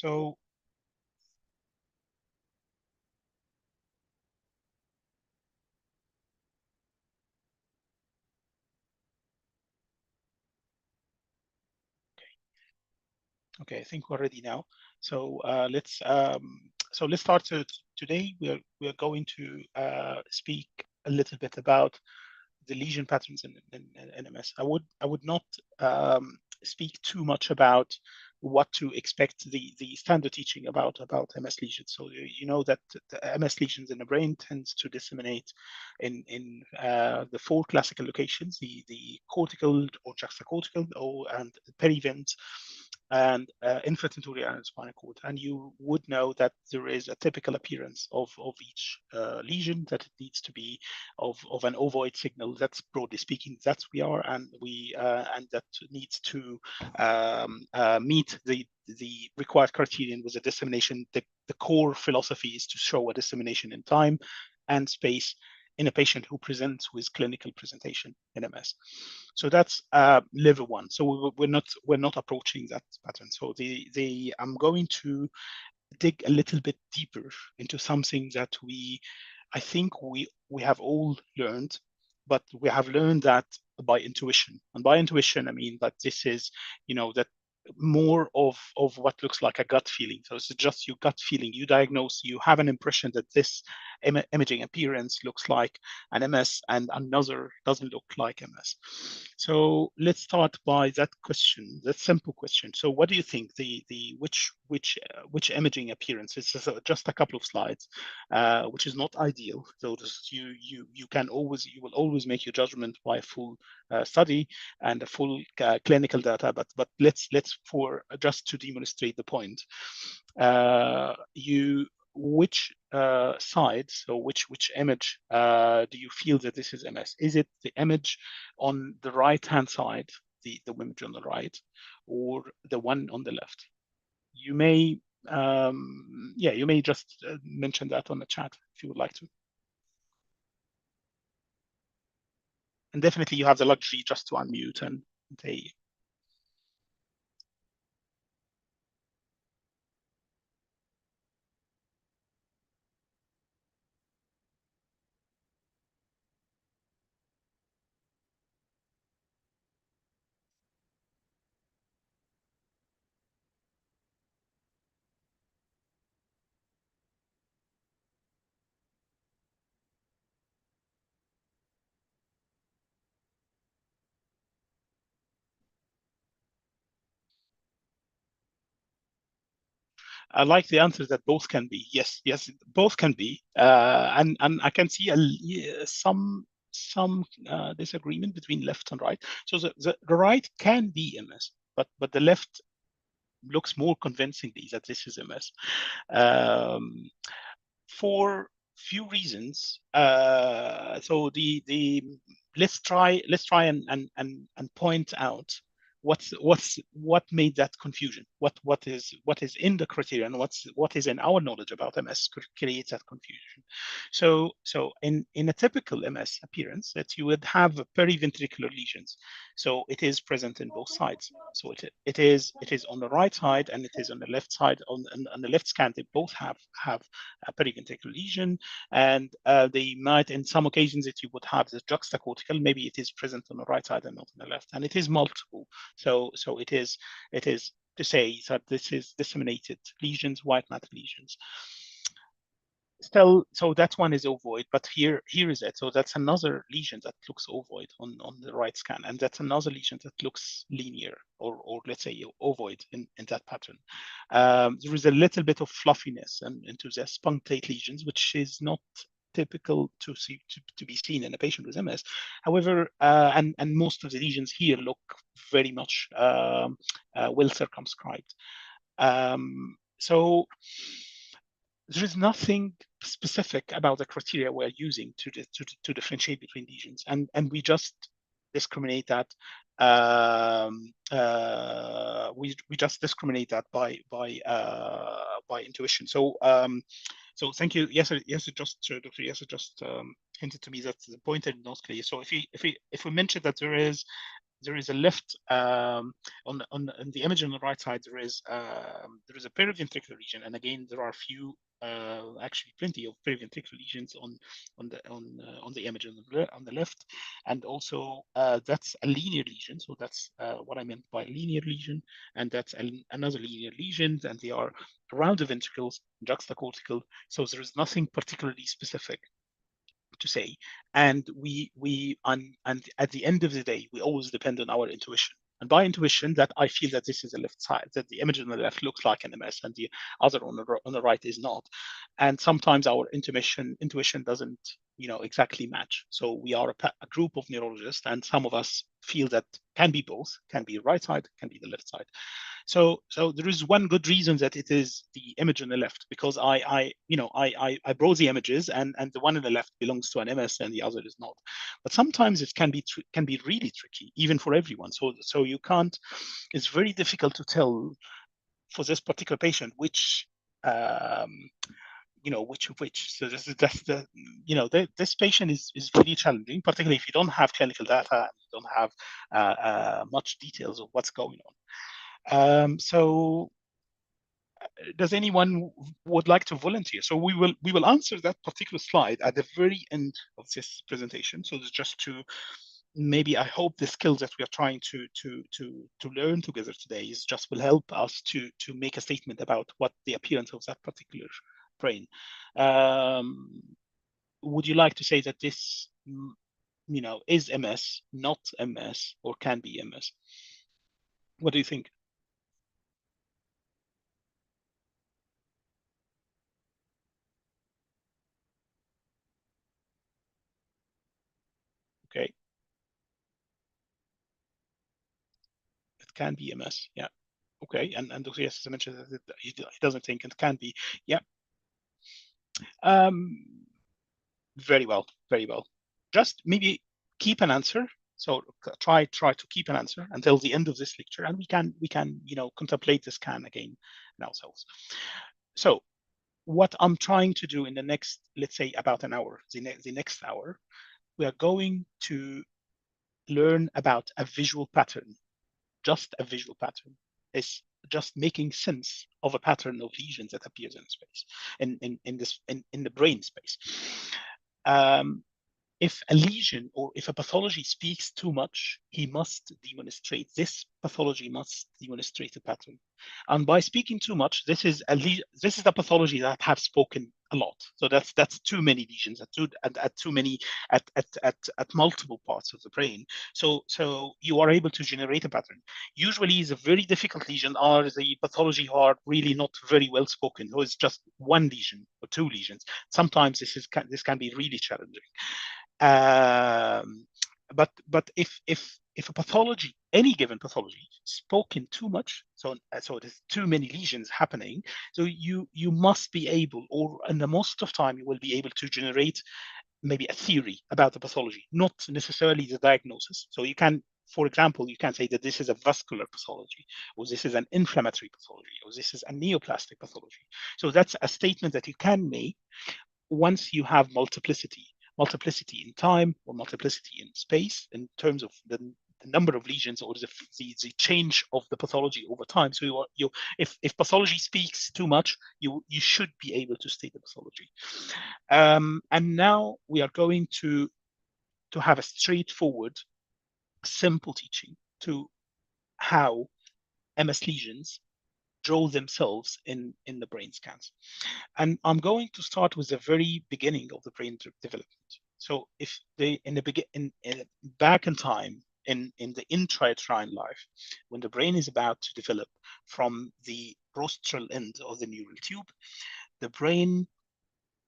So okay, I think we're ready now. So let's start. Today we're going to speak a little bit about the lesion patterns in MS. I would not speak too much about what to expect the standard teaching about MS lesions. So you know that the MS lesions in the brain tends to disseminate in the four classical locations: the cortical or juxtacortical, or and perivent, and infratentorial and spinal cord. And you would know that there is a typical appearance of each lesion, that it needs to be of an ovoid signal. That's broadly speaking, that's we are, and and that needs to meet the required criterion with a dissemination. The core philosophy is to show a dissemination in time and space in a patient who presents with clinical presentation in MS. So that's level one. So we're not approaching that pattern. So I'm going to dig a little bit deeper into something that I think we have all learned, but we have learned that by intuition. And by intuition, I mean that this is, that more of what looks like a gut feeling. So it's just your gut feeling. You diagnose, you have an impression that this imaging appearance looks like an MS and another doesn't look like MS. So let's start by that question, that simple question. So what do you think which imaging appearance? It's just a couple of slides, which is not ideal. So you will always make your judgment by a full study and a full clinical data. But let's for just to demonstrate the point, which side, so which image do you feel that this is MS? Is it the image on the right hand side, the image on the right, or the one on the left? You may you may just mention that on the chat if you would like to. And definitely you have the luxury just to unmute and say. I like the answer that both can be. Yes, yes, both can be. And I can see some disagreement between left and right. So the right can be MS, but the left looks more convincingly that this is MS. For few reasons. So the let's try and point out what made that confusion. What is in the criteria and what is in our knowledge about MS creates that confusion. So in a typical MS appearance, that you would have periventricular lesions. So it is present in both sides. So it is on the right side and it is on the left side. On the left scan, they both have a periventricular lesion, and they might, in some occasions, that you would have the juxtacortical. Maybe it is present on the right side and not on the left, and it is multiple. So it is to say that this is disseminated lesions, white matter lesions. Still, so that one is ovoid, but here is it. So that's another lesion that looks ovoid on the right scan, and that's another lesion that looks linear, or let's say ovoid in that pattern. There is a little bit of fluffiness into the punctate lesions, which is not typical to be seen in a patient with MS. However, and most of the lesions here look very much well circumscribed. So there is nothing specific about the criteria we're using to differentiate between lesions, and we just discriminate that. We just discriminate that by intuition. So thank you. Yes, Dr. Yes, just hinted to me that the point is not clear. So if we mention that there is there is a left on the image on the right side. There is a periventricular region, and again there are few, actually plenty of periventricular lesions on the image on the left, and also that's a linear lesion. So that's what I meant by linear lesion, and that's another linear lesion, and they are around the ventricles, juxtacortical. So there is nothing particularly specific to say, and and at the end of the day we always depend on our intuition, and by intuition that I feel that this is the left side, that the image on the left looks like an MS and the other on the right is not, and sometimes our intuition doesn't exactly match. So we are a group of neurologists, and some of us feel that can be both, can be right side, can be the left side. So there is one good reason that it is the image on the left, because I brought the images, and the one on the left belongs to an MS and the other is not. But sometimes it can be really tricky, even for everyone. So you can't. It's very difficult to tell for this particular patient which. Which of which. So this is just this patient is really challenging, particularly if you don't have clinical data, you don't have much details of what's going on. So does anyone would like to volunteer? So we will answer that particular slide at the very end of this presentation. So it's just to maybe, I hope the skills that we are trying to learn together today is just will help us to make a statement about what the appearance of that particular brain. Would you like to say that this is MS, not MS, or can be MS? What do you think? Okay. It can be MS. Yeah. Okay. And Dr. Yes, as I mentioned, that he doesn't think it can be. Yeah. Um, very well. Very well. Just maybe keep an answer. So try to keep an answer until the end of this lecture, and we can contemplate the scan again in ourselves. So what I'm trying to do in the next, let's say, about an hour, the next hour, we are going to learn about a visual pattern, just a visual pattern. Is just making sense of a pattern of lesions that appears in space, in the brain space. Um, if a lesion or if a pathology speaks too much, he must demonstrate. This pathology must demonstrate a pattern. And by speaking too much, this is a pathology that have spoken a lot. So that's too many lesions at too many at multiple parts of the brain. So you are able to generate a pattern. Usually, is a very difficult lesion are the pathology are really not very well spoken, or it's just one lesion or two lesions. Sometimes this can be really challenging. Um, but if a pathology, any given pathology, spoken too much, so there's too many lesions happening, so you must be able, or in the most of time, you will be able to generate maybe a theory about the pathology, not necessarily the diagnosis. So you can, for example, you can say that this is a vascular pathology, or this is an inflammatory pathology, or this is a neoplastic pathology. So that's a statement that you can make once you have multiplicity in time or multiplicity in space in terms of the number of lesions or the change of the pathology over time. So if pathology speaks too much, you should be able to state the pathology. And now we are going to have a straightforward, simple teaching to how MS lesions draw themselves in the brain scans. And I'm going to start with the very beginning of the brain development. So if they in the back in time, in the intrauterine life, when the brain is about to develop from the rostral end of the neural tube, the brain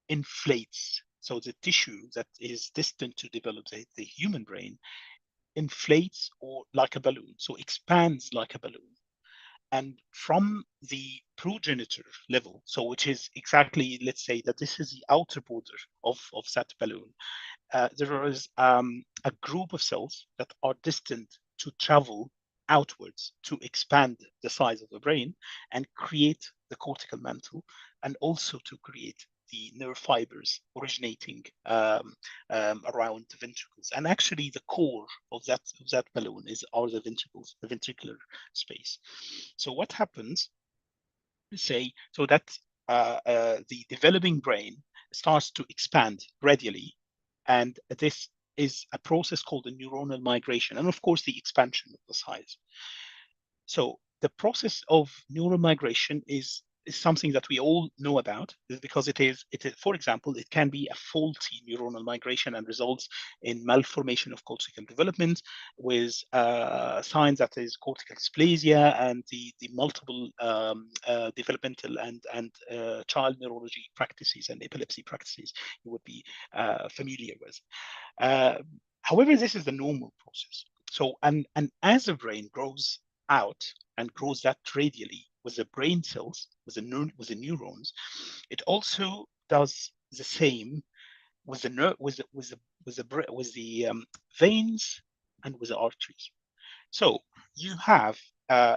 inflates. So the tissue that is destined to develop the human brain inflates or like a balloon, so expands like a balloon. And from the progenitor level, so which is exactly, let's say that this is the outer border of that balloon, there is a group of cells that are destined to travel outwards to expand the size of the brain and create the cortical mantle, and also to create the nerve fibers originating around the ventricles, and actually the core of that balloon are the ventricles, the ventricular space. So what happens? Say so that the developing brain starts to expand gradually, and this is a process called the neuronal migration, and of course the expansion of the size. So the process of neural migration is something that we all know about, because it is, for example, it can be a faulty neuronal migration and results in malformation of cortical development with signs that is cortical dysplasia and the multiple developmental and child neurology practices and epilepsy practices you would be familiar with. Uh, However, this is the normal process. So, and as the brain grows out and grows that radially with the brain cells, with the neurons, it also does the same with the veins and with the arteries. So you have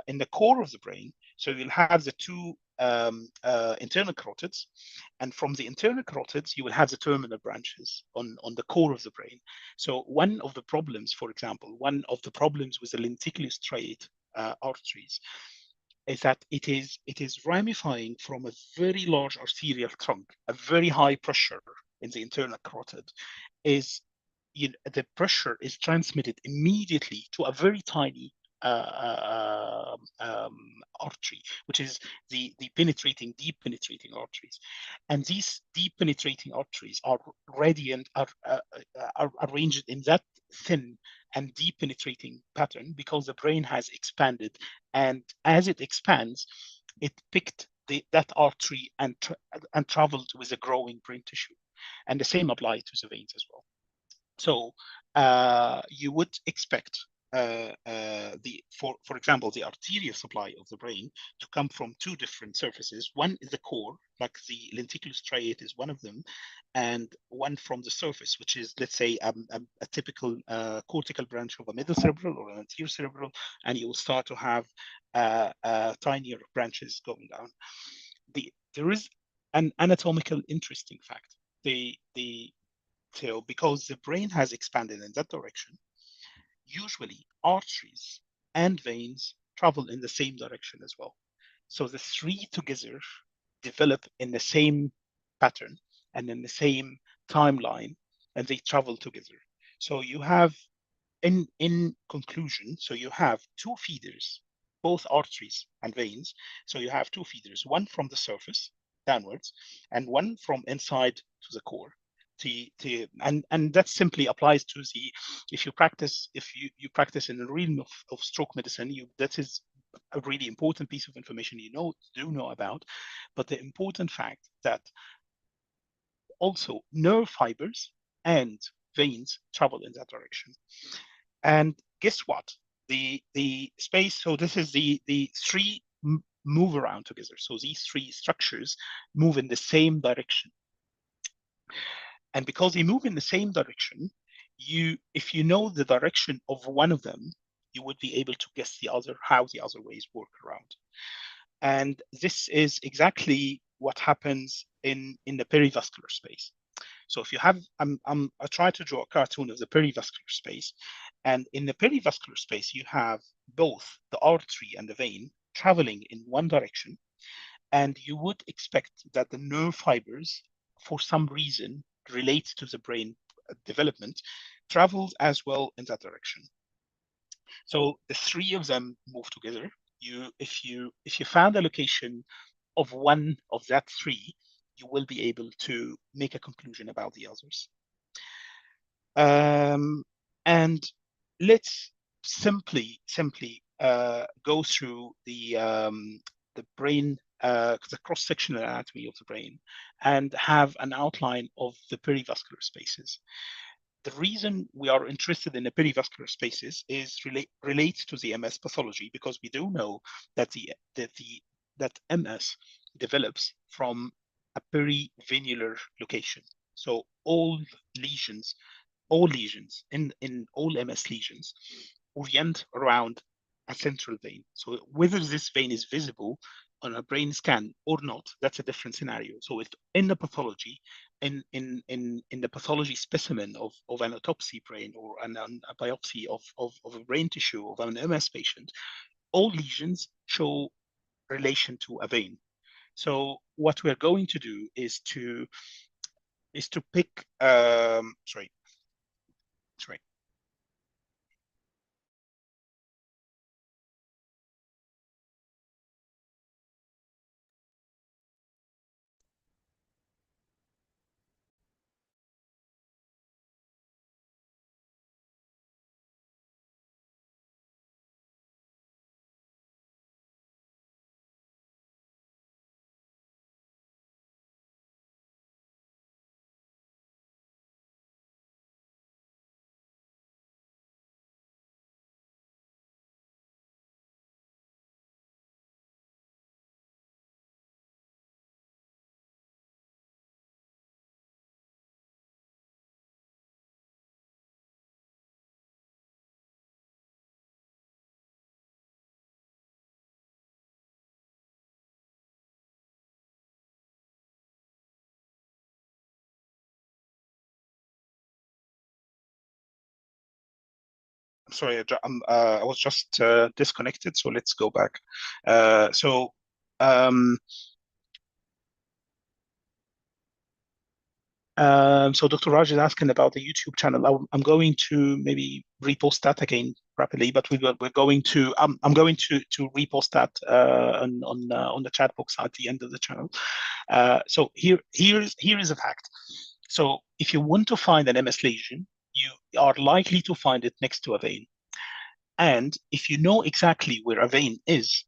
in the core of the brain, so you'll have the two internal carotids, and from the internal carotids, you will have the terminal branches on the core of the brain. So one of the problems, for example, one of the problems with the lenticular striate arteries is that it is ramifying from a very large arterial trunk, a very high pressure in the internal carotid, is the pressure is transmitted immediately to a very tiny artery, which is the deep penetrating arteries. And these deep penetrating arteries are are arranged in that thin and deep penetrating pattern because the brain has expanded. And as it expands, it picked that artery and traveled with the growing brain tissue. And the same applies to the veins as well. So you would expect for example, the arterial supply of the brain to come from two different surfaces. One is the core, like the lenticular striate is one of them, and one from the surface, which is, let's say, a typical cortical branch of a middle cerebral or an anterior cerebral, and you will start to have tinier branches going down. There is an anatomical interesting fact. So because the brain has expanded in that direction, usually arteries and veins travel in the same direction as well. So the three together develop in the same pattern and in the same timeline, and they travel together. So you have, in conclusion, so you have two feeders, both arteries and veins. So you have two feeders, one from the surface downwards and one from inside to the core. And that simply applies to the, if you practice in the realm of stroke medicine, that is a really important piece of information do know about. But the important fact that also nerve fibers and veins travel in that direction. And guess what? The space. So this is the three move around together. So these three structures move in the same direction. And because they move in the same direction, if you know the direction of one of them, you would be able to guess how the other ways work around. And this is exactly what happens in the perivascular space. So if you have, I try to draw a cartoon of the perivascular space. And in the perivascular space, you have both the artery and the vein traveling in one direction. And you would expect that the nerve fibers, for some reason, relates to the brain development, travels as well in that direction. So the three of them move together. If you found a location of one of that three, you will be able to make a conclusion about the others. And let's simply go through the brain, the cross-sectional anatomy of the brain, and have an outline of the perivascular spaces. The reason we are interested in the perivascular spaces is relates to the MS pathology, because we do know that that MS develops from a perivenular location. So all lesions in all MS lesions orient around a central vein. So whether this vein is visible on a brain scan or not, that's a different scenario. So if in the pathology, in the pathology specimen of an autopsy brain or a biopsy of a brain tissue of an MS patient, all lesions show relation to a vein. So what we're going to do is to pick sorry. Sorry, I was just disconnected, so let's go back. So um, so Dr. Raj is asking about the YouTube channel. I'm going to maybe repost that again rapidly, but we're going to I'm going to repost that on the chat box at the end of the channel. So here is a fact. So if you want to find an MS lesion, you are likely to find it next to a vein. And if you know exactly where a vein is,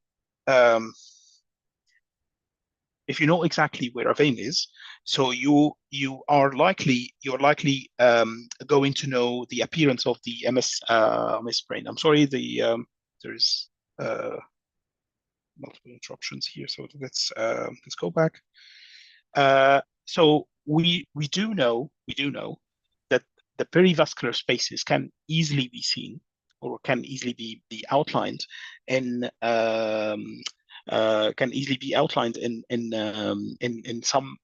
um, if you know exactly where a vein is, so you're likely going to know the appearance of the MS brain. I'm sorry, there's uh, multiple interruptions here, so let's go back. So we do know that the perivascular spaces can easily be seen or can easily be outlined in can easily be outlined in some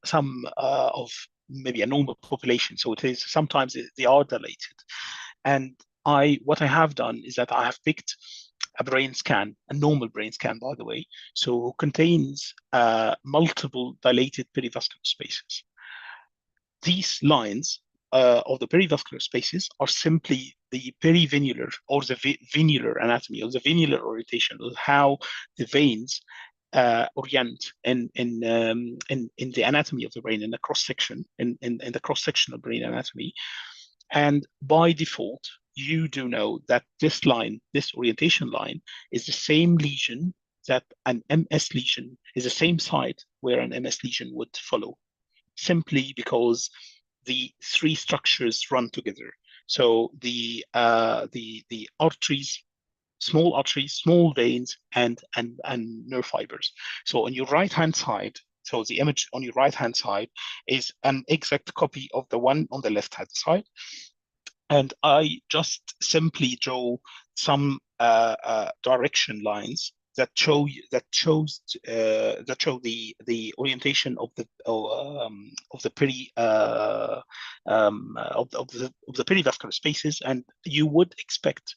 of maybe a normal population. So it is sometimes they are dilated, and what I have done is that I have picked a brain scan, a normal brain scan, by the way, so contains multiple dilated perivascular spaces. These lines of the perivascular spaces are simply the perivenular or the venular anatomy or the venular orientation of how the veins orient in the anatomy of the brain in the cross section in the cross sectional brain anatomy. And by default, you do know that this orientation line, is the same lesion that an MS lesion is the same site where an MS lesion would follow, simply because the three structures run together. So the arteries, small arteries, small veins, and nerve fibers. So on your right hand side, so the image on your right hand side is an exact copy of the one on the left hand side, and I just simply draw some direction lines that show the orientation of the perivascular spaces, and you would expect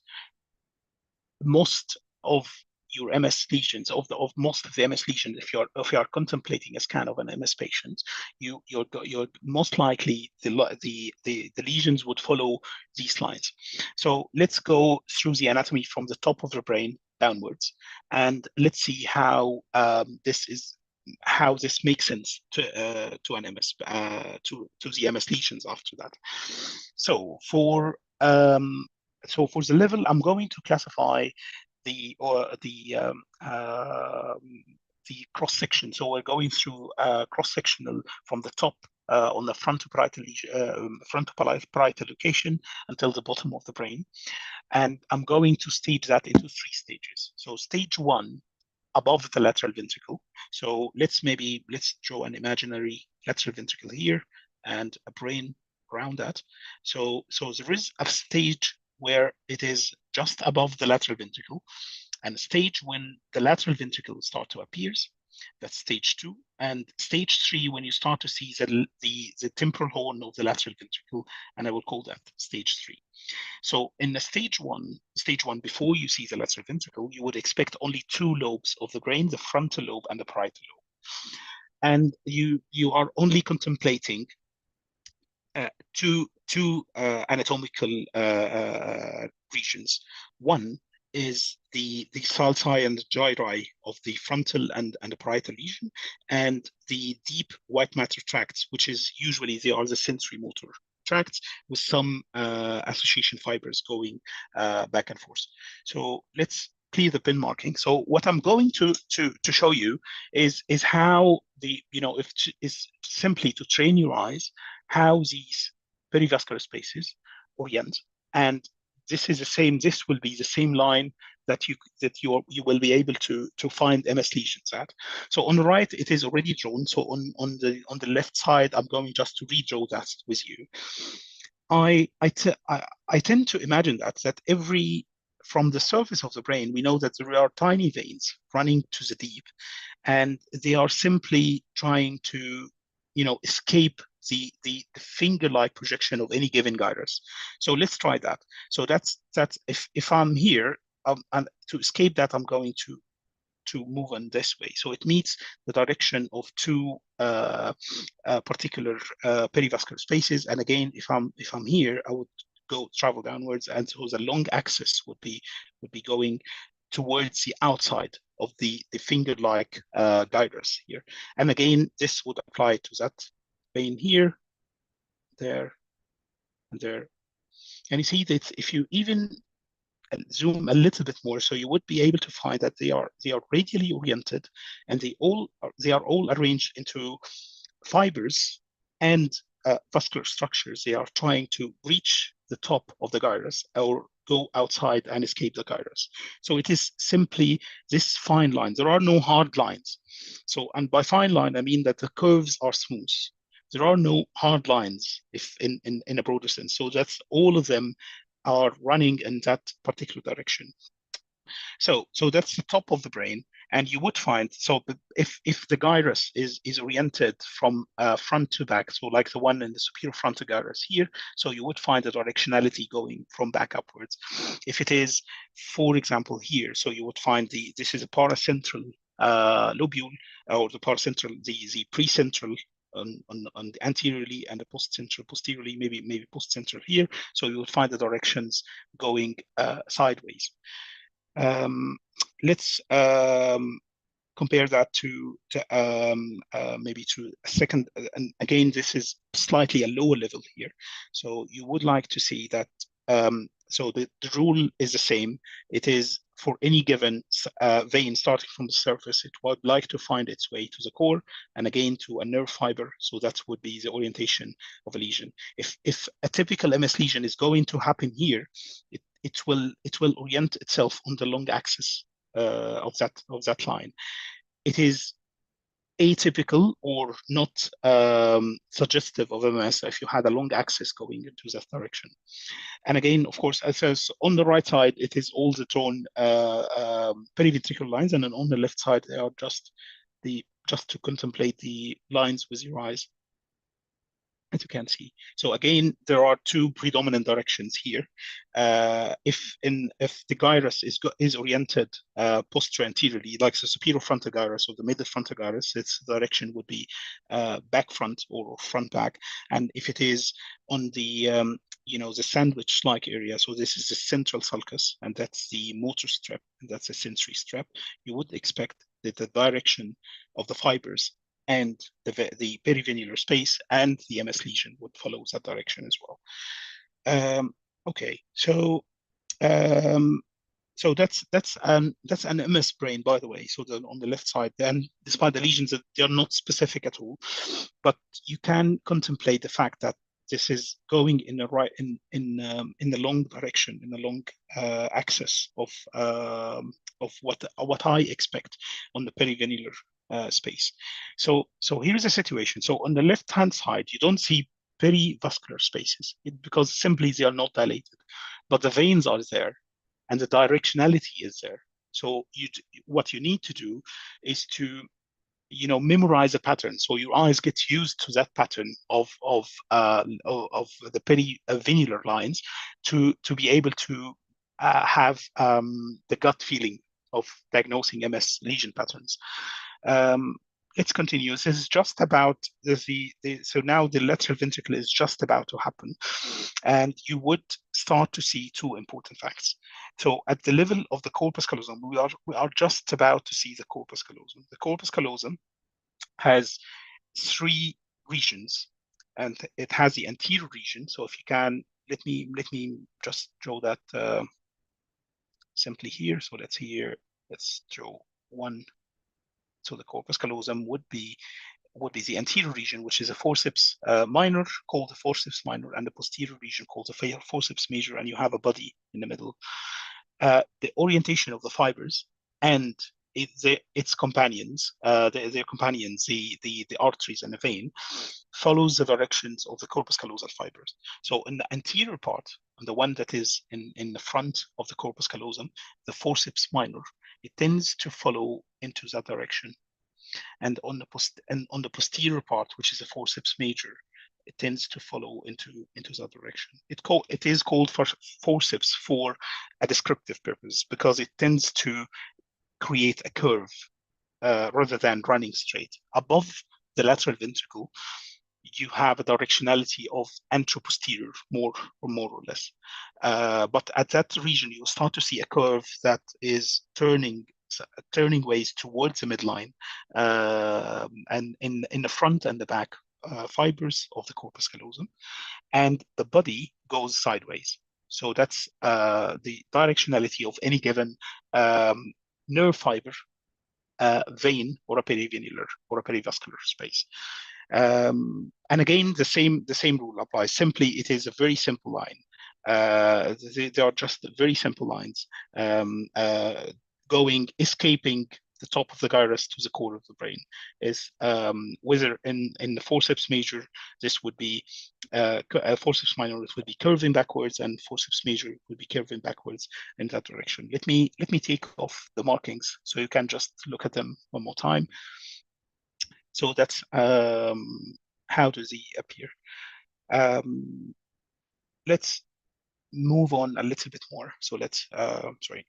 most of your MS lesions, of most of the MS lesions, if you are contemplating a scan of an MS patient, you're most likely the lesions would follow these lines. So let's go through the anatomy from the top of the brain downwards, and let's see how this makes sense to an MS to the MS lesions after that. So for the level, I'm going to classify the or the cross section. So we're going through cross sectional from the top on the frontoparietal location until the bottom of the brain, and I'm going to stage that into three stages. So stage one, above the lateral ventricle. So let's draw an imaginary lateral ventricle here and a brain around that. So there is a stage where it is just above the lateral ventricle, and a stage when the lateral ventricle start to appear, That's stage 2. And stage 3, when you start to see the temporal horn of the lateral ventricle, and I will call that stage 3. So in the stage one, before you see the lateral ventricle, you would expect only 2 lobes of the brain, the frontal lobe and the parietal lobe. And you are only contemplating two anatomical regions. One is the sulci and the gyri of the frontal and the parietal lesion, and the deep white matter tracts, which is usually they are the sensory motor tracts with some association fibers going back and forth. So let's clear the pin marking. So what I'm going to show you is how is simply to train your eyes how these perivascular spaces orient. And this is the same, this will be the same line that you will be able to find MS lesions at. So on the right, it is already drawn. So on the left side, I'm going just to redraw that with you. I tend to imagine that from the surface of the brain, we know that there are tiny veins running to the deep, and they are simply trying to, escape the finger-like projection of any given gyrus. So let's try that. So that's if I'm here, and to escape that, I'm going to move on this way. So it meets the direction of 2 particular perivascular spaces. And again, if I'm here, I would travel downwards, and so the long axis would be going towards the outside of the finger-like gyrus here. And again, this would apply to that vein here, there, and there. And you see that if you even zoom a little bit more, so you would be able to find that they are radially oriented, and they are all arranged into fibers and vascular structures. They are trying to reach the top of the gyrus or go outside and escape the gyrus. So it is simply this fine line. There are no hard lines. So, and by fine line, I mean that the curves are smooth. There are no hard lines if in a broader sense. So that's all of them are running in that particular direction. So that's the top of the brain, and you would find, so if the gyrus is oriented from front to back, so like the one in the superior frontal gyrus here, so you would find the directionality going from back upwards. If it is, for example, here, so you would find this is a paracentral lobule, or the paracentral, the precentral on the anteriorly, and the postcentral posteriorly, maybe postcentral here. So you would find the directions going sideways. Let's compare that to maybe to a second. And again, this is slightly a lower level here. So you would like to see that. So the rule is the same. It is for any given vein starting from the surface, it would like to find its way to the core, and again to a nerve fiber. So that would be the orientation of a lesion. If a typical MS lesion is going to happen here, it will orient itself on the long axis of that line. It is atypical or not suggestive of MS if you had a long axis going into that direction. And again, of course, as says on the right side, it is all the drawn periventricular lines, and then on the left side, they are just to contemplate the lines with your eyes, as you can see. So again, there are 2 predominant directions here. If the gyrus is oriented posterior anteriorly, like the superior frontal gyrus or the middle frontal gyrus, its direction would be back front or front back. And if it is on the the sandwich-like area, so this is the central sulcus, and that's the motor strap, and that's the sensory strap, you would expect that the direction of the fibers and the perivenular space and the MS lesion would follow that direction as well. Okay, so that's an MS brain, by the way. So on the left side, then, despite the lesions, they are not specific at all, but you can contemplate the fact that this is going in the right in the long direction, in the long axis of what I expect on the perivenular space. So here's the situation. So on the left-hand side, you don't see perivascular spaces because simply they are not dilated, but the veins are there, and the directionality is there. So what you need to do is to memorize a pattern. So your eyes get used to that pattern of the perivenular lines to be able to have the gut feeling of diagnosing MS lesion patterns. Um, let's continue. This is just about so now the lateral ventricle is just about to happen, and you would start to see two important facts. So at the level of the corpus callosum, we are just about to see the corpus callosum. The corpus callosum has three regions, and it has the anterior region. So if you can, let me just draw that simply here. So let's draw one. So the corpus callosum would be the anterior region, which is a forceps minor, called the forceps minor, and the posterior region called the forceps major, and you have a body in the middle. The orientation of the fibers and its companions, their companions, the arteries and the vein, follows the directions of the corpus callosal fibers. So in the anterior part, and the one that is in the front of the corpus callosum, the forceps minor, it tends to follow into that direction. And on the posterior part, which is the forceps major, it tends to follow into that direction. It is called forceps for a descriptive purpose because it tends to create a curve rather than running straight. Above the lateral ventricle, you have a directionality of anteroposterior, more or less. But at that region, you start to see a curve that is turning ways towards the midline, and in the front and the back fibers of the corpus callosum, and the body goes sideways. So that's the directionality of any given nerve fiber, vein, or a perivenular or a perivascular space. And again, the same rule applies. Simply, it is a very simple line. They are just very simple lines, escaping the top of the gyrus to the core of the brain. Is whether in the forceps major, this would be forceps minor, it would be curving backwards, and forceps major would be curving backwards in that direction. Let me take off the markings so you can just look at them one more time. So that's how does he appear. Let's move on a little bit more. So let's, sorry.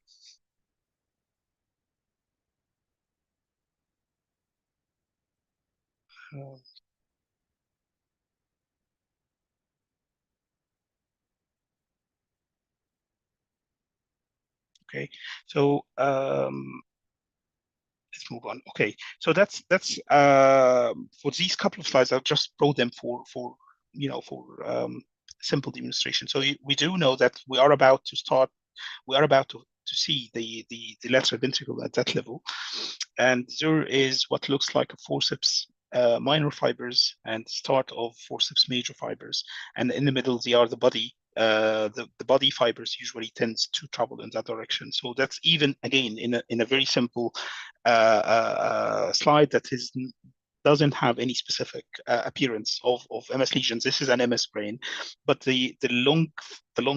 Okay, so let's move on. Okay, so that's for these couple of slides. I've just brought them for simple demonstration. So we do know that we are about to see the lateral ventricle at that level, and there is what looks like a forceps minor fibers and start of forceps major fibers, and in the middle they are the body. The body fibers usually tends to travel in that direction. So that's even again in a very simple slide that doesn't have any specific appearance of MS lesions. This is an MS brain, but the long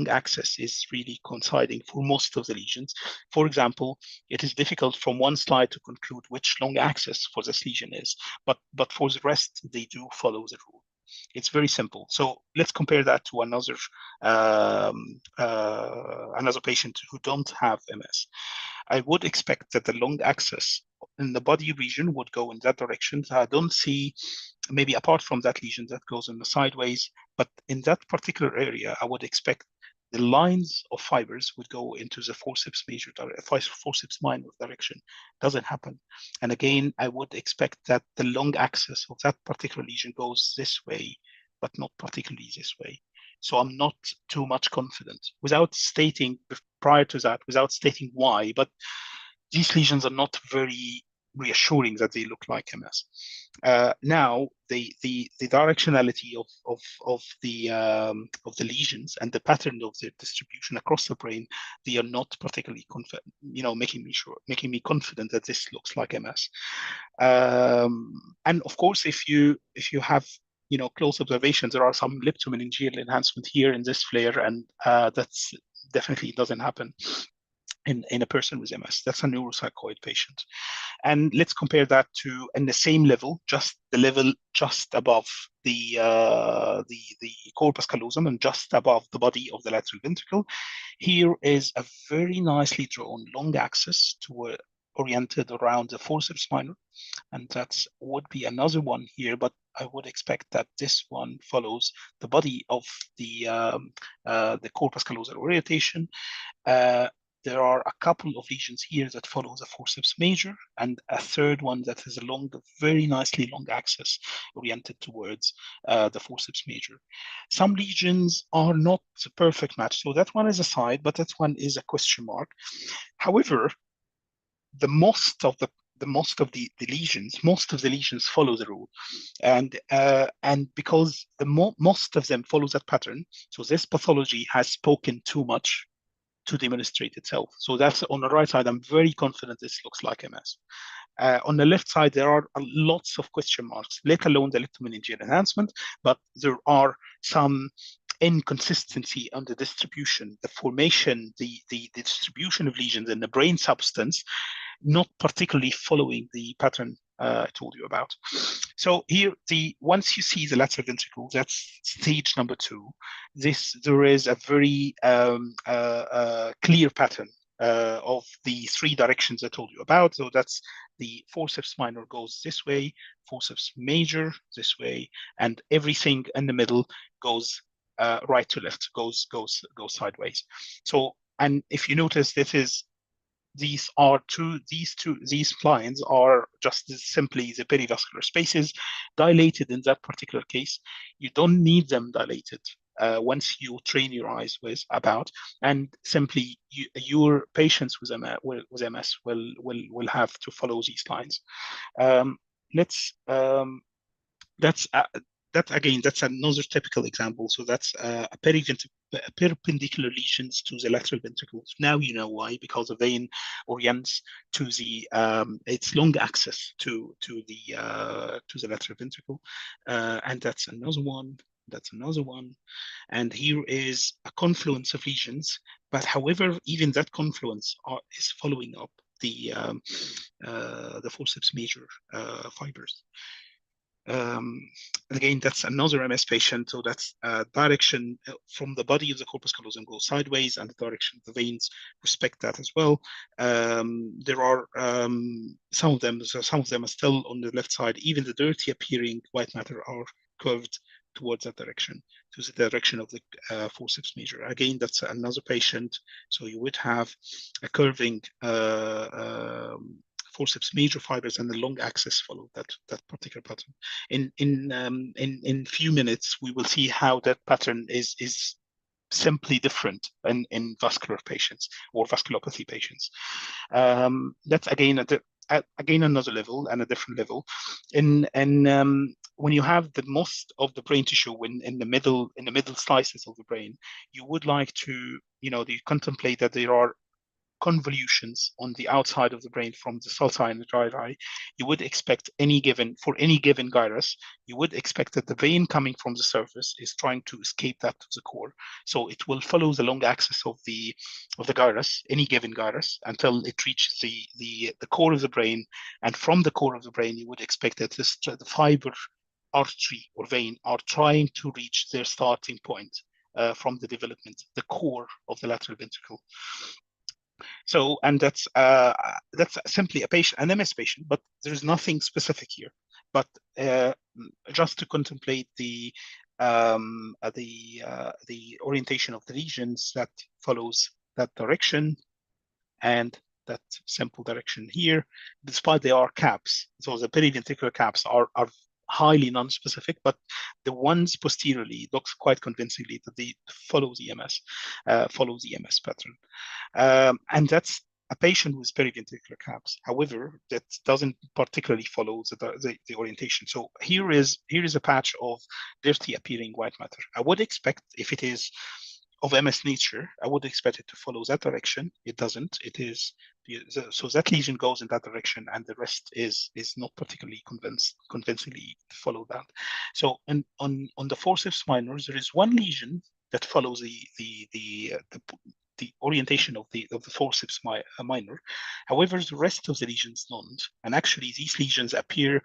axis is really coinciding for most of the lesions. For example, it is difficult from one slide to conclude which long axis for this lesion is, but for the rest, they do follow the rule. It's very simple. So let's compare that to another patient who don't have MS. I would expect that the long axis in the body region would go in that direction. So I don't see, maybe apart from that lesion that goes in the sideways, but in that particular area, I would expect the lines of fibers would go into the forceps major, forceps minor direction. Doesn't happen. And again, I would expect that the long axis of that particular lesion goes this way, but not particularly this way. So I'm not too much confident without stating prior to that, without stating why, but these lesions are not very reassuring that they look like MS. Now, the directionality of the lesions and the pattern of their distribution across the brain, they are not particularly making me confident that this looks like MS. And of course, if you have close observations, there are some leptomeningeal enhancement here in this flare, and that's definitely doesn't happen. in a person with MS. That's a neuropsychoid patient. And let's compare that to in the same level, just the level just above the corpus callosum and just above the body of the lateral ventricle. Here is a very nicely drawn long axis toward oriented around the forceps minor, and that would be another one here, but I would expect that this one follows the body of the corpus callosal orientation. Uh, there are a couple of lesions here that follow the forceps major, and a third one that is along the very nicely long axis oriented towards the forceps major. Some lesions are not the perfect match, so that one is a side, but that one is a question mark. However, the most of the lesions follow the rule, and because most of them follow that pattern, so this pathology has spoken too much to demonstrate itself. So that's on the right side. I'm very confident this looks like MS. On the left side, there are lots of question marks, let alone the leptomeningeal enhancement, but there are some inconsistency on the distribution, the formation, the distribution of lesions in the brain substance, not particularly following the pattern I told you about. So here, once you see the lateral ventricle, that's stage number 2. There is a very clear pattern of the 3 directions I told you about. So that's the forceps minor goes this way, forceps major this way, and everything in the middle goes right to left, goes sideways. So, and if you notice, these lines are just simply the perivascular spaces dilated in that particular case. You don't need them dilated once you train your eyes with about, and simply your patients with MS will have to follow these lines. Let's that's again, that's another typical example. So that's a perpendicular lesions to the lateral ventricles. Now you know why, because the vein orients to the its long axis to the lateral ventricle, and that's another one. That's another one, and here is a confluence of lesions. But however, even that confluence is following up the forceps major fibers. Again, that's another MS patient. So that's direction from the body of the corpus callosum goes sideways, and the direction of the veins respect that as well. There are some of them are still on the left side. Even the dirty appearing white matter are curved towards that direction, to the direction of the forceps major. Again, that's another patient. So you would have a curving forceps major fibers, and the long axis follow that particular pattern. In few minutes, we will see how that pattern is simply different in vascular patients or vasculopathy patients. That's again again another level and a different level. When you have the most of the brain tissue in the middle slices of the brain, you would like to you contemplate that there are convolutions on the outside of the brain from the sulci and the gyri. You would expect for any given gyrus, you would expect that the vein coming from the surface is trying to escape that to the core. So it will follow the long axis of the gyrus, any given gyrus, until it reaches the core of the brain. And from the core of the brain, you would expect that the fiber, artery, or vein are trying to reach their starting point from the development, the core of the lateral ventricle. So, and that's simply an MS patient, but there's nothing specific here. But just to contemplate the orientation of the lesions that follows that direction and that simple direction here, despite they are caps. So the periventricular caps are highly non-specific, but the ones posteriorly looks quite convincingly that they follow the MS pattern. And that's a patient with periventricular caps. However, that doesn't particularly follow the orientation. So here is a patch of dirty appearing white matter. I would expect, if it is of MS nature, I would expect it to follow that direction. It doesn't. It is so that lesion goes in that direction, and the rest is not particularly convincingly to follow that. So, on the forceps minor, there is one lesion that follows the orientation of the forceps minor. However, the rest of the lesions don't, and actually these lesions appear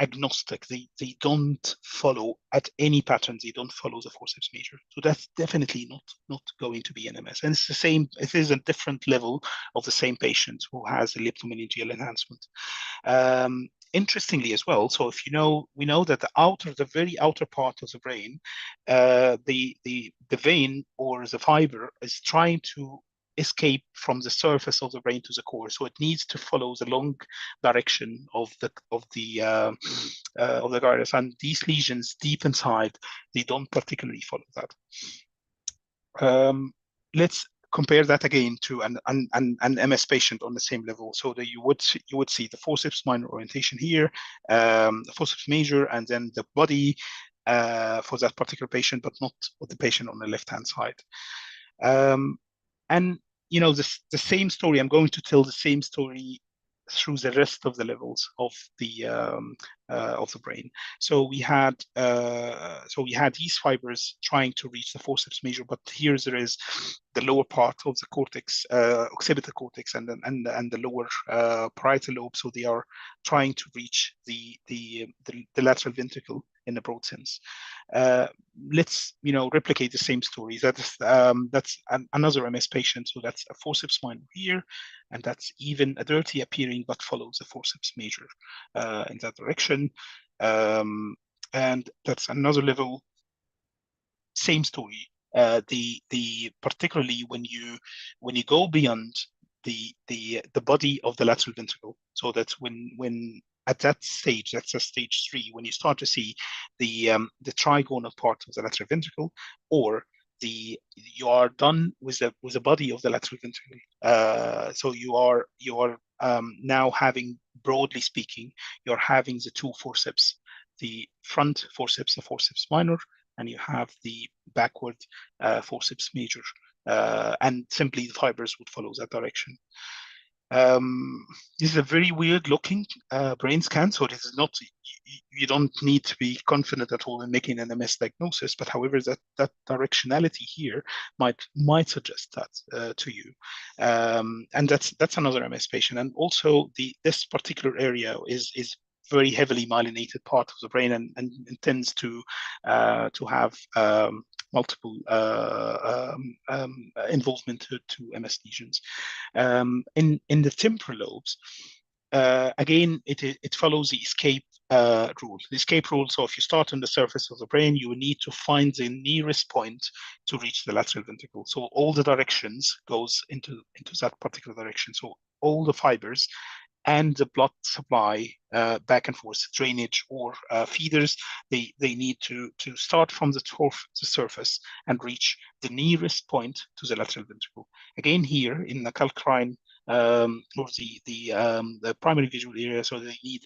agnostic. They don't follow at any pattern. They don't follow the forceps major. So that's definitely not going to be an MS. And it's the same. It is a different level of the same patient who has a leptomeningeal enhancement. Interestingly as well, so if we know that the very outer part of the brain, the vein or the fiber is trying to escape from the surface of the brain to the core, so it needs to follow the long direction of the gyrus, and these lesions deep inside, they don't particularly follow that. Let's compare that again to an MS patient on the same level. So that you would see the forceps minor orientation here, the forceps major, and then the body for that particular patient, but not with the patient on the left-hand side. And the same story. I'm going to tell the same story through the rest of the levels of the brain. So we had these fibers trying to reach the forceps major, but here there is the lower part of the cortex, occipital cortex, and the lower parietal lobe. So they are trying to reach the lateral ventricle in a broad sense. Let's replicate the same story. That's another MS patient. So that's a forceps minor here, and that's even a dirty appearing, but follows the forceps major in that direction. And that's another level. Same story. The particularly when you go beyond the body of the lateral ventricle, so that's when at that stage, that's a stage 3, when you start to see the trigonal part of the lateral ventricle, or you are done with the body of the lateral ventricle. So you are now having, broadly speaking, you're having the two forceps, the front forceps, the forceps minor, and you have the backward forceps major, and simply the fibers would follow that direction. This is a very weird looking brain scan, so this is not, you don't need to be confident at all in making an MS diagnosis, but however, that directionality here might suggest that to you. And that's another MS patient. And also this particular area is very heavily myelinated part of the brain, and tends to have multiple involvement to MS lesions. In the temporal lobes, again, it follows the escape rule. The escape rule. So if you start on the surface of the brain, you will need to find the nearest point to reach the lateral ventricle. So all the directions goes into that particular direction. So all the fibers and the blood supply back and forth, drainage or feeders, they need to start from the surface and reach the nearest point to the lateral ventricle. Again, here in the calcarine or the primary visual area, so they need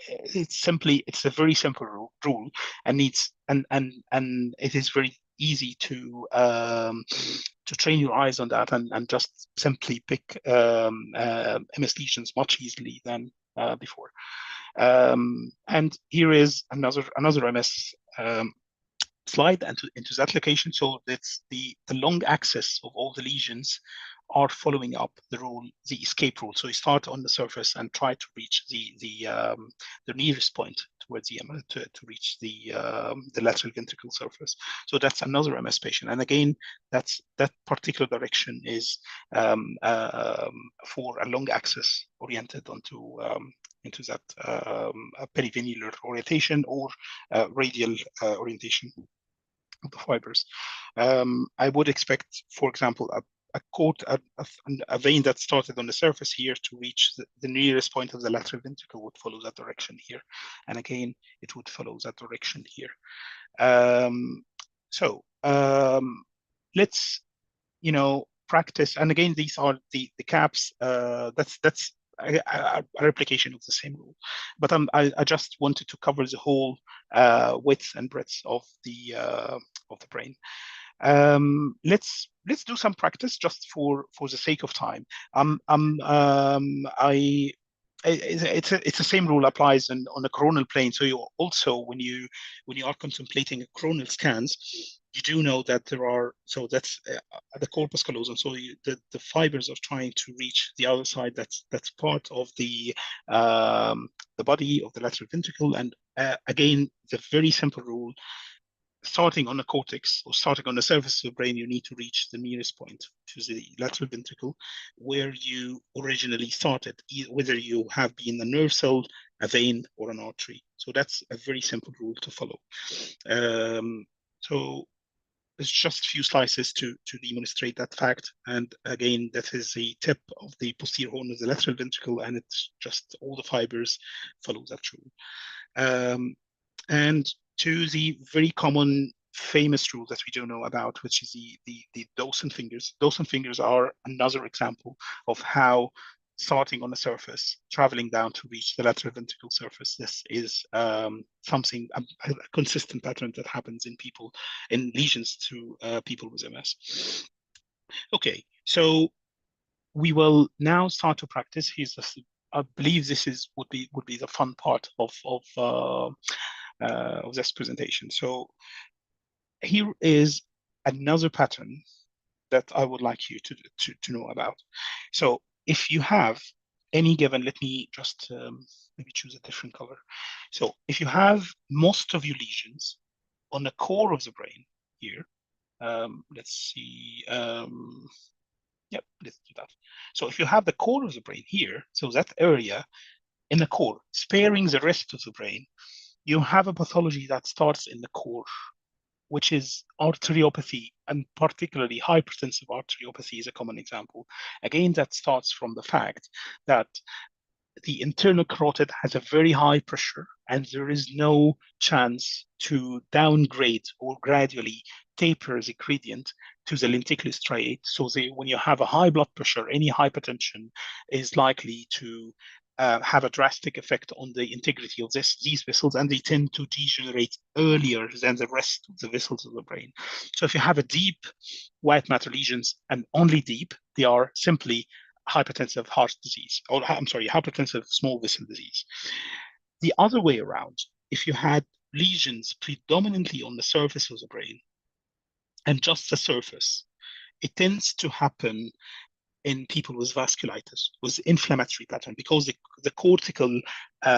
it's a very simple rule, and it is very easy to train your eyes on that, and just simply pick MS lesions much easily than before. And here is another MS slide into that location. So that's the long axis of all the lesions are following up the escape rule. So you start on the surface and try to reach the nearest point towards the to reach the lateral ventricle surface. So that's another MS patient. And again, that particular direction is for a long axis oriented onto into that perivenular orientation or radial orientation of the fibers. I would expect, for example, a vein that started on the surface here to reach the nearest point of the lateral ventricle would follow that direction here. And again, it would follow that direction here. Let's, practice. And again, these are the caps. That's a replication of the same rule. But I just wanted to cover the whole width and breadth of the brain. Let's do some practice just for the sake of time. It's the same rule applies on the coronal plane. So you also, when you are contemplating coronal scans, you do know that there are, so that's the corpus callosum. So the fibers are trying to reach the other side. That's part of the body of the lateral ventricle. And again, the very simple rule: starting on the cortex or starting on the surface of the brain, you need to reach the nearest point to the lateral ventricle where you originally started, whether you have been a nerve cell, a vein, or an artery. So that's a very simple rule to follow. So it's just a few slices to demonstrate that fact. And again, that is the tip of the posterior horn of the lateral ventricle, and it's just all the fibers follow that rule. And to the very common famous rule that we do know about, which is the Dawson fingers. Dawson fingers are another example of how starting on the surface, traveling down to reach the lateral ventricle surface. This is something, a consistent pattern that happens in people, in lesions to people with MS. Okay, so we will now start to practice. I believe this would be the fun part of this presentation. So here is another pattern that I would like you to know about. So if you have any given, let me just maybe choose a different color. So if you have most of your lesions on the core of the brain here, let's see, yep, let's do that. So if you have the core of the brain here, so that area in the core, sparing the rest of the brain, you have a pathology that starts in the core, which is arteriopathy, and particularly hypertensive arteriopathy is a common example. Again, that starts from the fact that the internal carotid has a very high pressure, and there is no chance to downgrade or gradually taper the gradient to the lenticular striate. So when you have a high blood pressure, any hypertension is likely to have a drastic effect on the integrity of these vessels, and they tend to degenerate earlier than the rest of the vessels of the brain. So if you have a deep white matter lesions, and only deep, they are simply hypertensive heart disease, or I'm sorry, hypertensive small vessel disease. The other way around, if you had lesions predominantly on the surface of the brain and just the surface, it tends to happen in people with vasculitis, with inflammatory pattern, because the cortical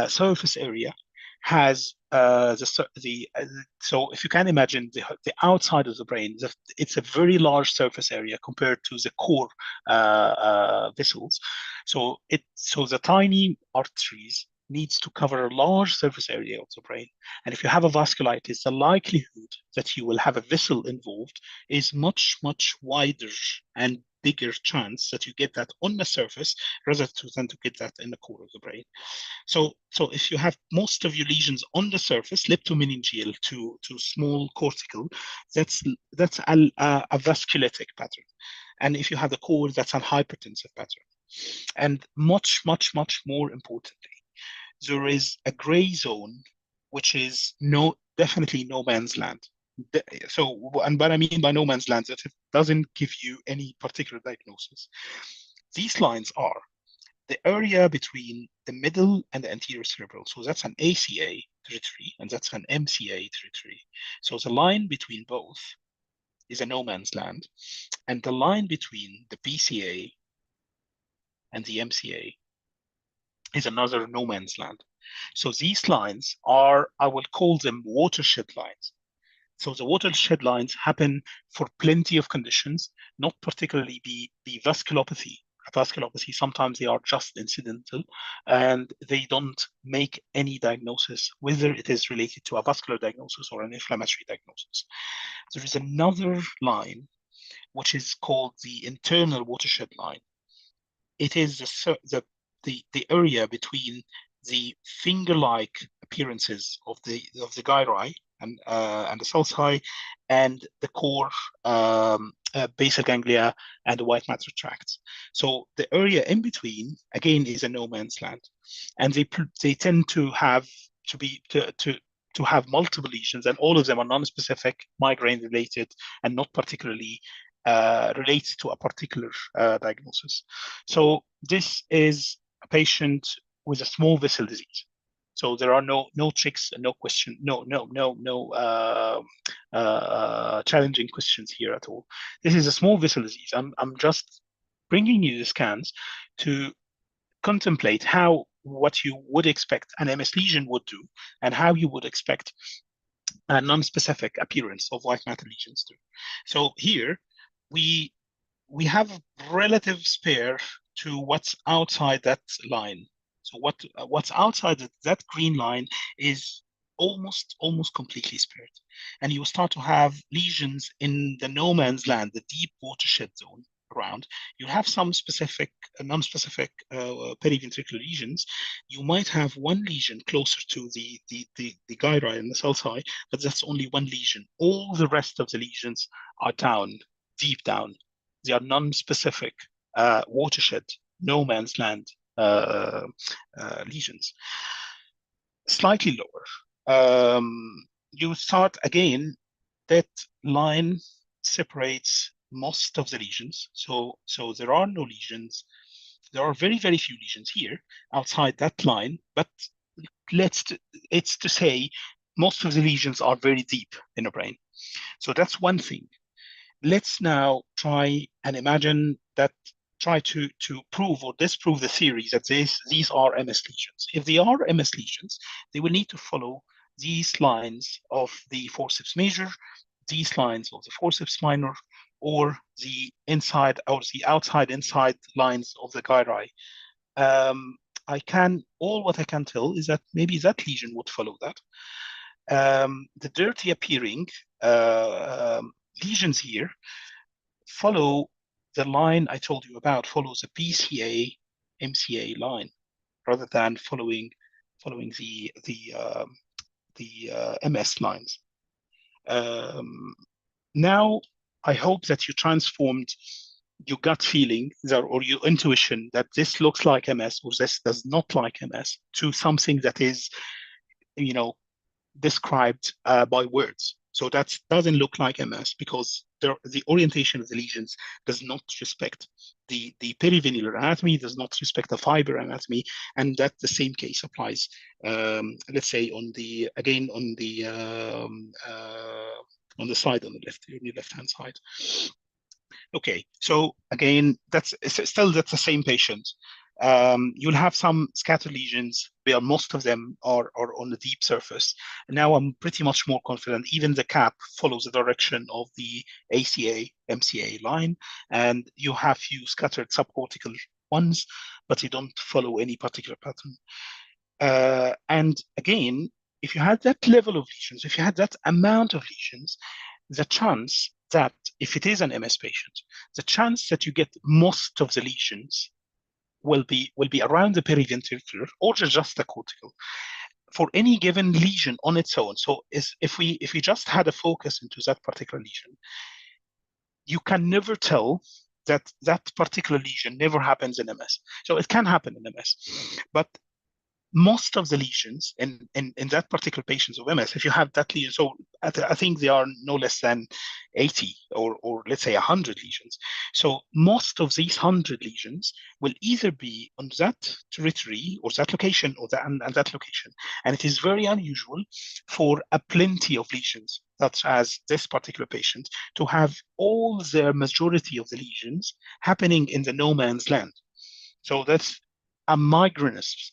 surface area has so if you can imagine the outside of the brain, it's a very large surface area compared to the core vessels. So the tiny arteries needs to cover a large surface area of the brain. And if you have a vasculitis, the likelihood that you will have a vessel involved is much, much wider and bigger chance that you get that on the surface rather than to get that in the core of the brain. So if you have most of your lesions on the surface, leptomeningeal to small cortical, that's a vasculitic pattern. And if you have the core, that's a hypertensive pattern. And much, much, much more importantly, there is a gray zone, which is definitely no man's land. So, and what I mean by no man's land, that it doesn't give you any particular diagnosis. These lines are the area between the middle and the anterior cerebral. So that's an ACA territory, and that's an MCA territory. So the line between both is a no man's land, and the line between the BCA and the MCA is another no man's land. So these lines are, I will call them watershed lines. So the watershed lines happen for plenty of conditions, not particularly the vasculopathy. Vasculopathy, sometimes they are just incidental, and they don't make any diagnosis, whether it is related to a vascular diagnosis or an inflammatory diagnosis. There is another line, which is called the internal watershed line. It is the area between the finger-like appearances of the gyri and the sulci and the core basal ganglia and the white matter tracts. So the area in between again is a no man's land, and they tend to have to have multiple lesions, and all of them are non-specific, migraine related, and not particularly related to a particular diagnosis. So this is a patient with a small vessel disease. So there are no tricks, no question, no challenging questions here at all. This is a small vessel disease. I'm just bringing you the scans to contemplate what you would expect an MS lesion would do, and how you would expect a non-specific appearance of white matter lesions do. So here we have relative spare to what's outside that line. So what's outside that green line is almost completely spared, and you start to have lesions in the no man's land, the deep watershed zone around. You have some specific, non-specific periventricular lesions. You might have one lesion closer to the gyri and the sulci, but that's only one lesion. All the rest of the lesions are down, deep down. They are non-specific watershed, no man's land lesions. Slightly lower. You start again, that line separates most of the lesions. So there are no lesions. There are very few lesions here outside that line, but it's to say most of the lesions are very deep in the brain. So that's one thing. Let's now try and imagine that, try to prove or disprove the theory that these are MS lesions. If they are MS lesions, they will need to follow these lines of the forceps major, these lines of the forceps minor, or the inside or the outside inside lines of the gyri. What I can tell is that maybe that lesion would follow that. The dirty appearing lesions here follow the line I told you about, follows a BCA MCA line rather than following the MS lines. Now, I hope that you transformed your gut feeling or your intuition that this looks like MS or this does not like MS to something that is, described by words. So that doesn't look like MS because the orientation of the lesions does not respect the perivenular anatomy, does not respect the fiber anatomy, and that the same case applies. Let's say on the side on the left-hand side. Okay, so again, that's the same patient. You'll have some scattered lesions where most of them are on the deep surface. Now I'm pretty much more confident. Even the cap follows the direction of the ACA, MCA line, and you have few scattered subcortical ones, but you don't follow any particular pattern. And again, if you had that level of lesions, if you had that amount of lesions, the chance that if it is an MS patient, the chance that you get most of the lesions will be around the periventricular or just the cortical for any given lesion on its own. So if we just had a focus into that particular lesion, you can never tell that particular lesion never happens in MS. So it can happen in MS, but most of the lesions in that particular patients of MS, if you have that lesion, so I think they are no less than 80 or let's say 100 lesions. So most of these 100 lesions will either be on that territory or that location or that location. And it is very unusual for a plenty of lesions, such as this particular patient, to have all the majority of the lesions happening in the no man's land. So that's a migrainous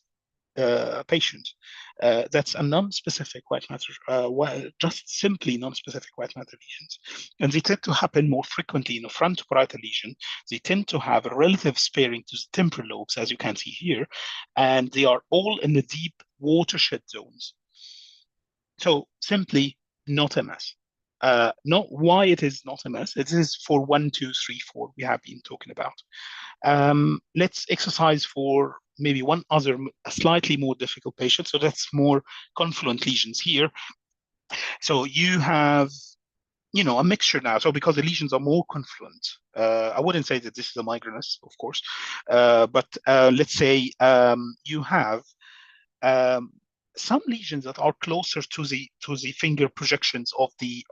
patient. That's a non-specific white matter, just simply non-specific white matter lesions. And they tend to happen more frequently in a frontoparietal lesion. They tend to have a relative sparing to the temporal lobes, as you can see here, and they are all in the deep watershed zones. So simply not MS. Not why it is not MS. It is for 1, 2, 3, 4 we have been talking about. Let's exercise for maybe one other, a slightly more difficult patient. So that's more confluent lesions here. So you have, a mixture now. So because the lesions are more confluent, I wouldn't say that this is a migrainous, of course, but let's say you have some lesions that are closer to the finger projections of the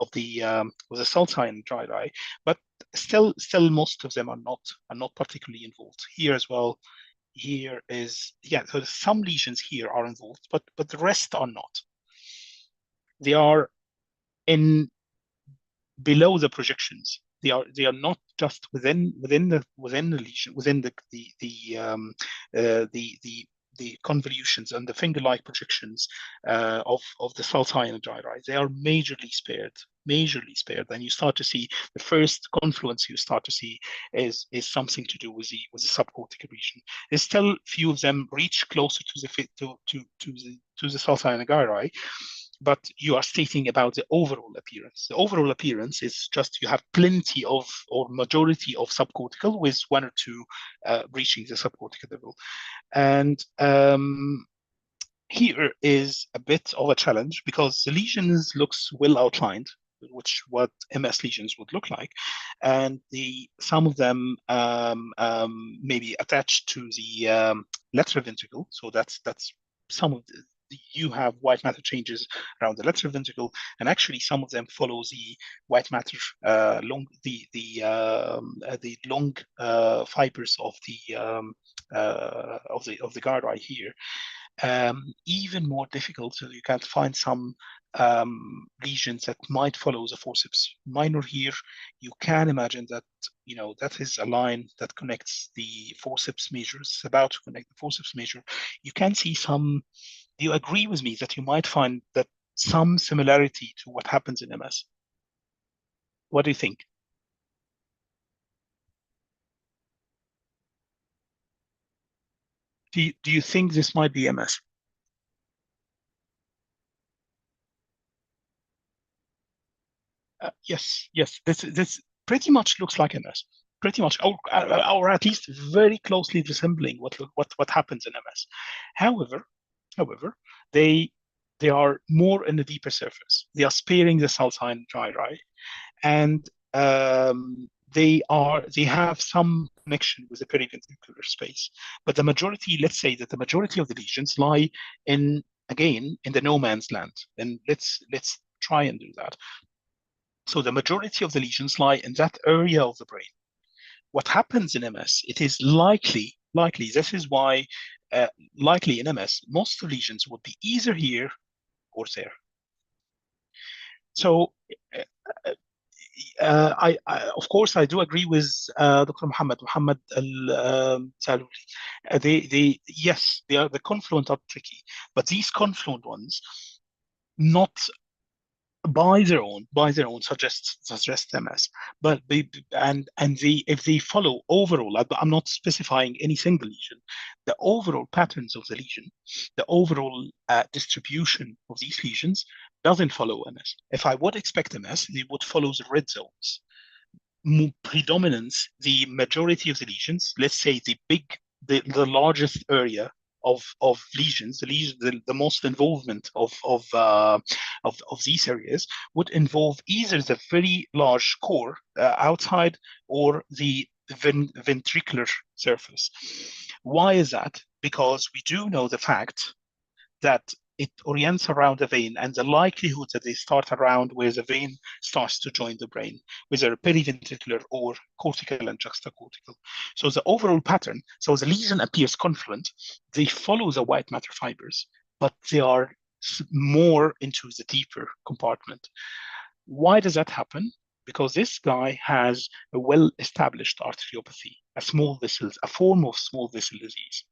sulci and dry eye, but still most of them are not particularly involved. Here as well, here is, yeah, so some lesions here are involved, but the rest are not. They are in below the projections. They are not just within the lesion, within the convolutions and the finger-like projections of the sulci gyri. They are majorly spared. And you start to see the first confluence you start to see is something to do with the subcortical region. There's still few of them reach closer to the sulci gyri, but you are stating about the overall appearance. The overall appearance is just you have plenty of, or majority of subcortical, with one or two reaching the subcortical level. And here is a bit of a challenge because the lesions looks well outlined, which what MS lesions would look like, and some of them maybe attached to the lateral ventricle. So that's some of you have white matter changes around the lateral ventricle, and actually some of them follow the white matter the long fibers of the gyri here. Even more difficult, so you can find some lesions that might follow the forceps minor here. You can imagine that, that is a line that connects the forceps major. It's about to connect the forceps major. You can see some. Do you agree with me that you might find that some similarity to what happens in MS? What do you think? Do you think this might be MS? Yes. This pretty much looks like MS. Pretty much, or at least very closely resembling what happens in MS. However, however, they they are more in the deeper surface. They are sparing the sulcine gyri, and they have some connection with the periventricular space. But the majority, let's say that the majority of the lesions lie in, again, in the no man's land. And let's try and do that. So the majority of the lesions lie in that area of the brain. What happens in MS, it is likely, this is why, likely in MS, most of the lesions would be either here or there. So, of course, I do agree with Dr. Muhammad Saluli. Yes, the confluent are tricky, but these confluent ones, not by their own suggest MS. But if they follow overall, I'm not specifying any single lesion, the overall patterns of the lesion, the overall distribution of these lesions doesn't follow MS. If I would expect MS, they would follow the red zones. Predominance, the majority of the lesions, let's say the largest area of lesions, the most involvement of these areas would involve either the very large core outside or the ventricular surface. Why is that? Because we do know the fact that it orients around the vein, and the likelihood that they start around where the vein starts to join the brain, whether periventricular or cortical and juxtacortical. So the overall pattern, so the lesion appears confluent, they follow the white matter fibers, but they are more into the deeper compartment. Why does that happen? Because this guy has a well-established arteriopathy, a form of small vessel disease.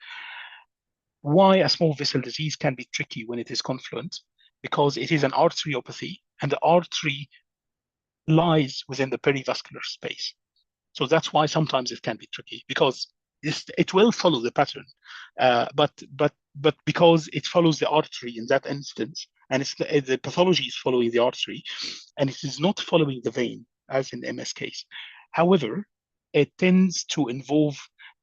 Why a small vessel disease can be tricky when it is confluent? Because it is an arteriopathy, and the artery lies within the perivascular space. So that's why sometimes it can be tricky, because it will follow the pattern, but because it follows the artery in that instance, and the pathology is following the artery, and it is not following the vein, as in MS case. However, it tends to involve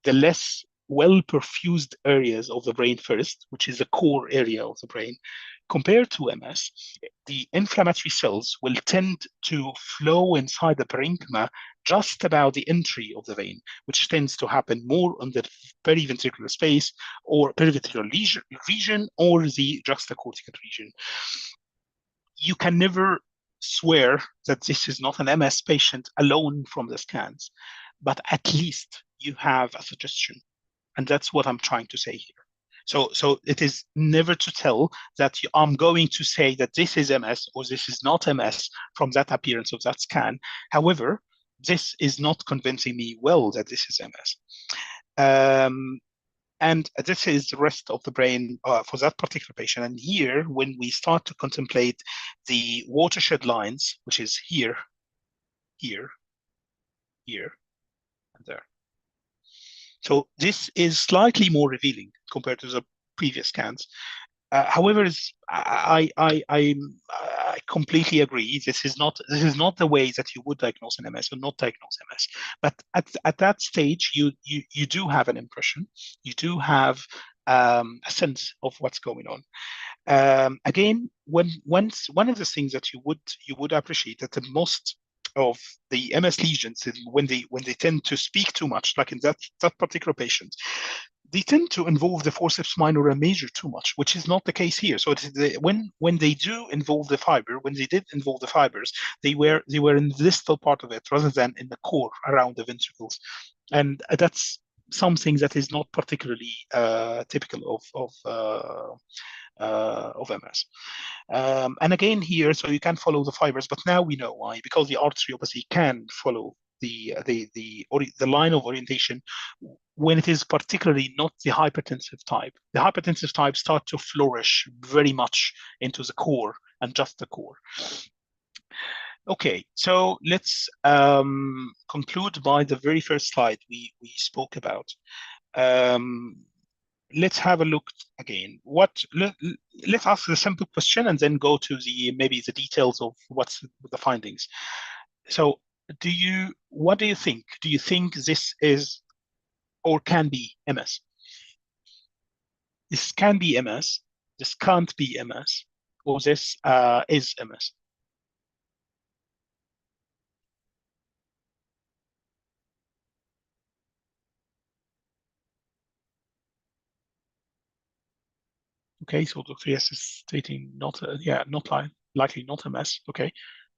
the less well-perfused areas of the brain first, which is the core area of the brain. Compared to MS, the inflammatory cells will tend to flow inside the parenchyma just about the entry of the vein, which tends to happen more on the periventricular space or periventricular region or the juxtacortical region. You can never swear that this is not an MS patient alone from the scans, but at least you have a suggestion. And that's what I'm trying to say here. So it is never to tell that I'm going to say that this is MS or this is not MS from that appearance of that scan. However, this is not convincing me well that this is MS. And this is the rest of the brain for that particular patient. And here, when we start to contemplate the watershed lines, which is here, here, here, and there. So this is slightly more revealing compared to the previous scans. However, I completely agree. This is not the way that you would diagnose an MS or not diagnose MS. But at that stage, you do have an impression. You do have a sense of what's going on. Again, once one of the things that you would appreciate that the most of the MS lesions when they tend to speak too much, like in that particular patient, they tend to involve the forceps minor and major too much, which is not the case here. So when they do involve the fiber, when they did involve the fibers, they were in the distal part of it rather than in the core around the ventricles, and that's something that is not particularly typical of MS. And again here, so you can follow the fibers, but now we know why, because the arteriopathy can follow the line of orientation when it is particularly not the hypertensive type. The hypertensive type start to flourish very much into the core and just the core. Okay, so let's conclude by the very first slide we spoke about. Let's have a look again. Let's ask the simple question and then go to maybe the details of what's the findings. So, what do you think? Do you think this is or can be MS? This can be MS. This can't be MS, or this is MS. Okay, so Dr. Yes is stating not, not likely not MS. Okay,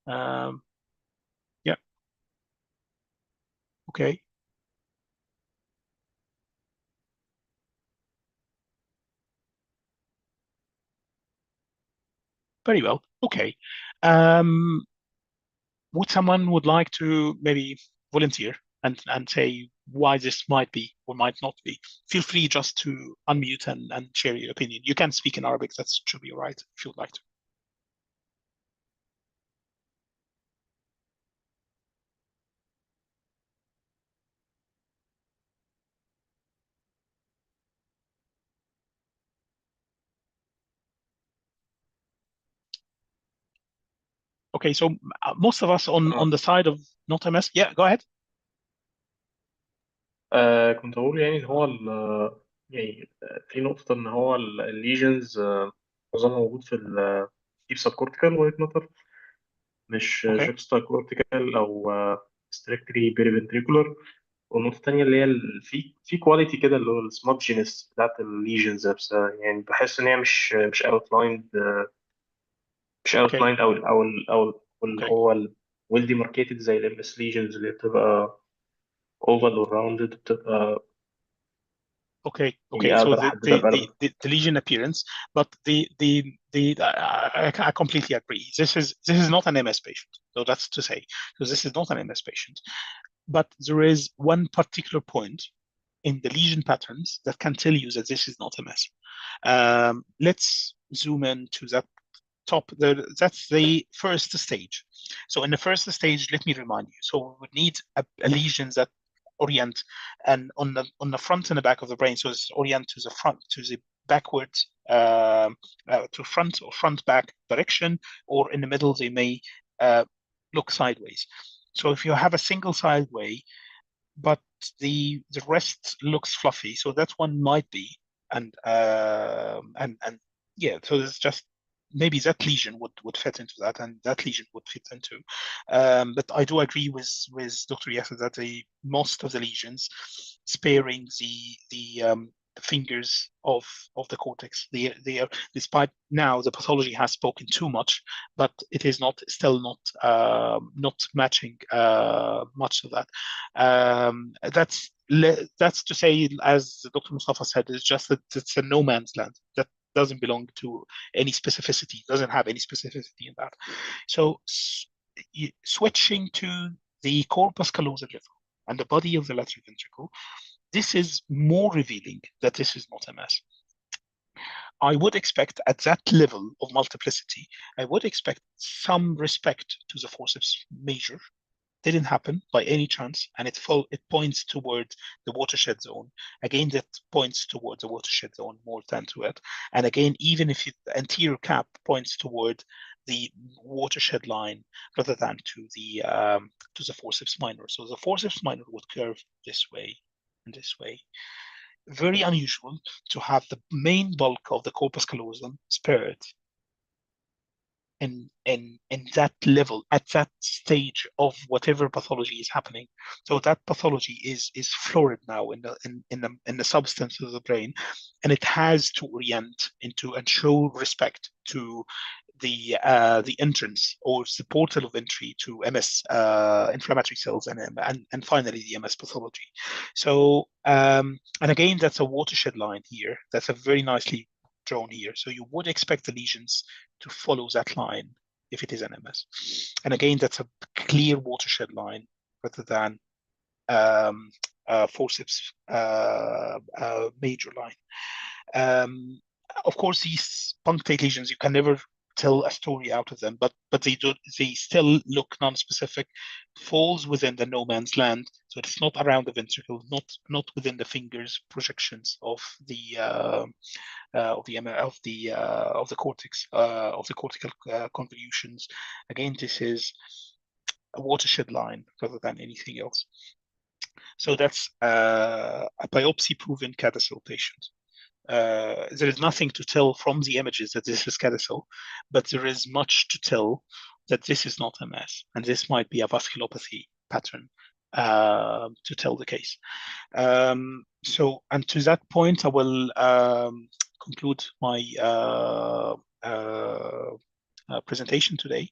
um, yeah, okay, very well. Okay, would someone would like to maybe volunteer and say why this might be or might not be? Feel free just to unmute and share your opinion. You can speak in Arabic. That should be all right if you'd like to. Okay, so most of us on the side of not MS. Yeah, go ahead. كنت بقول يعني إن هو يعني في نقطة إن هو الليجنز معظمها موجود في الديب سبكورتيكال وايت ماتر، مش Okay, جوكستا كورتيكال أو ستريكتلي بيريفنتريكولار. والنقطة التانية اللي هي في كواليتي كده اللي هو السمادجنس بتاعت الليجنز نفسها، يعني بحس إن هي مش اوتلايند، مش okay, اوتلايند أو اللي okay, هو ويل ديماركيتد زي الام اس ليجنز اللي بتبقى اوفال وراوندد، بتبقى okay. يعني So أقدر the أحددها the the, بأربع. the lesion appearance, but I completely agree. This is not an MS patient. So that's to say, so this is not an MS patient. But there is one particular point in the lesion patterns that can tell you that this is not MS. Let's zoom in to that that's the first stage. So in the first stage, let me remind you. So we would need a lesion that orient and on the front and the back of the brain. So it's orient to the front, to the backward, to front or front back direction, or in the middle they may look sideways. So if you have a single sideway, but the rest looks fluffy, so that one might be, and yeah, so it's just maybe that lesion would fit into that, and that lesion would fit into. But I do agree with Dr. Yasser that the most of the lesions, sparing the the fingers of the cortex. They are, despite now the pathology has spoken too much, but it is still not matching much of that. That's to say, as Dr. Mustafa said, it's just that it's a no man's land that doesn't belong to any specificity, doesn't have any specificity in that. So switching to the corpus callosum and the body of the lateral ventricle, this is more revealing that this is not MS. I would expect at that level of multiplicity, I would expect some respect to the forceps major. Didn't happen by any chance, and it points toward the watershed zone. Again, that points towards the watershed zone more than to it. And again, even if the anterior cap points toward the watershed line rather than to the forceps minor. So the forceps minor would curve this way and this way. Very unusual to have the main bulk of the corpus callosum spared in that level, at that stage of whatever pathology is happening. So that pathology is florid now in the substance of the brain, and it has to orient into and show respect to the entrance or the portal of entry to MS inflammatory cells and finally the MS pathology. So and again, that's a watershed line here. That's a very nicely drawn here. So you would expect the lesions to follow that line if it is an MS. And again, that's a clear watershed line rather than forceps major line. Of course, these punctate lesions, you can never tell a story out of them, but they still look non-specific, falls within the no man's land. So it's not around the ventricle, not within the fingers projections of the cortex, of the cortical convolutions. Again, this is a watershed line rather than anything else. So that's a biopsy-proven CADASIL patient. There is nothing to tell from the images that this is CADASIL, but there is much to tell that this is not MS, and this might be a vasculopathy pattern to tell the case. So, and to that point, I will conclude my presentation today.